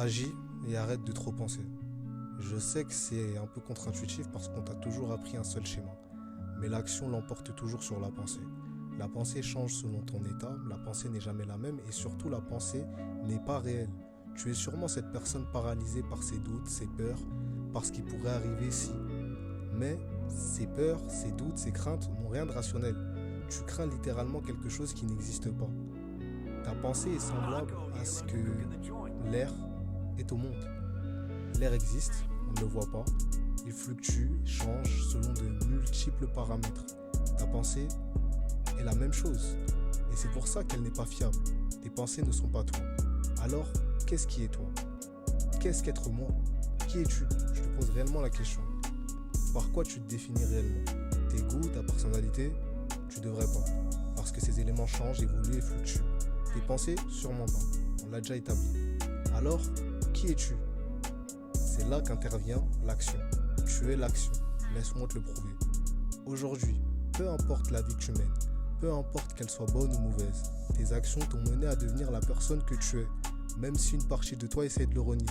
Agis et arrête de trop penser. Je sais que c'est un peu contre-intuitif parce qu'on t'a toujours appris un seul schéma. Mais l'action l'emporte toujours sur la pensée. La pensée change selon ton état, la pensée n'est jamais la même et surtout la pensée n'est pas réelle. Tu es sûrement cette personne paralysée par ses doutes, ses peurs, par ce qui pourrait arriver si. Mais ces peurs, ces doutes, ces craintes n'ont rien de rationnel. Tu crains littéralement quelque chose qui n'existe pas. Ta pensée est semblable à ce que l'air est au monde. L'air existe, on ne le voit pas. Il fluctue, change selon de multiples paramètres. Ta pensée est la même chose. Et c'est pour ça qu'elle n'est pas fiable. Tes pensées ne sont pas toi. Alors, qu'est-ce qui est toi? Qu'est-ce qu'être moi? Qui es-tu? Je te pose réellement la question. Par quoi tu te définis réellement? Tes goûts, ta personnalité? Tu devrais pas. Parce que ces éléments changent, évoluent et fluctuent. Tes pensées? Sûrement pas. On l'a déjà établi. Alors, qui es-tu? C'est là qu'intervient l'action. Tu es l'action. Laisse-moi te le prouver. Aujourd'hui, peu importe la vie que tu mènes, peu importe qu'elle soit bonne ou mauvaise, tes actions t'ont mené à devenir la personne que tu es, même si une partie de toi essaie de le renier.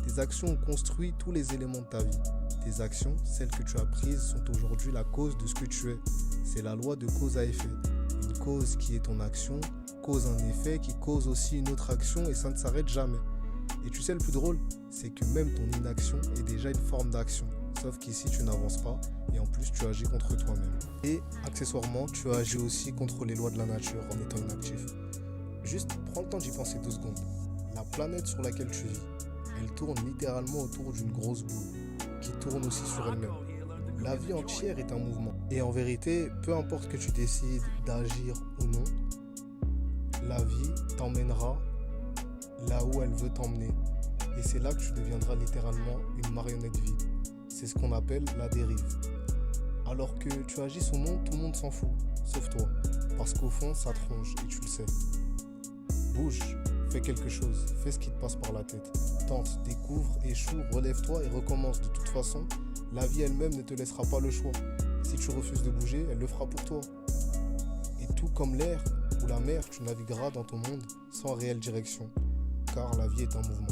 Tes actions ont construit tous les éléments de ta vie. Tes actions, celles que tu as prises, sont aujourd'hui la cause de ce que tu es. C'est la loi de cause à effet. Une cause qui est ton action, cause un effet qui cause aussi une autre action et ça ne s'arrête jamais. Et tu sais le plus drôle, c'est que même ton inaction est déjà une forme d'action. Sauf qu'ici tu n'avances pas et en plus tu agis contre toi-même. Et accessoirement, tu agis aussi contre les lois de la nature en étant inactif. Juste prends le temps d'y penser 2 secondes. La planète sur laquelle tu vis, elle tourne littéralement autour d'une grosse boule qui tourne aussi sur elle-même. La vie entière est un mouvement. Et en vérité, peu importe que tu décides d'agir ou non, la vie t'emmènera là où elle veut t'emmener. Et c'est là que tu deviendras littéralement une marionnette vide. C'est ce qu'on appelle la dérive. Alors que tu agisses ou non, tout le monde s'en fout, sauf toi. Parce qu'au fond, ça te ronge et tu le sais. Bouge, fais quelque chose, fais ce qui te passe par la tête. Tente, découvre, échoue, relève-toi et recommence. De toute façon, la vie elle-même ne te laissera pas le choix. Si tu refuses de bouger, elle le fera pour toi. Et tout comme l'air ou la mer, tu navigueras dans ton monde sans réelle direction. Car la vie est un mouvement.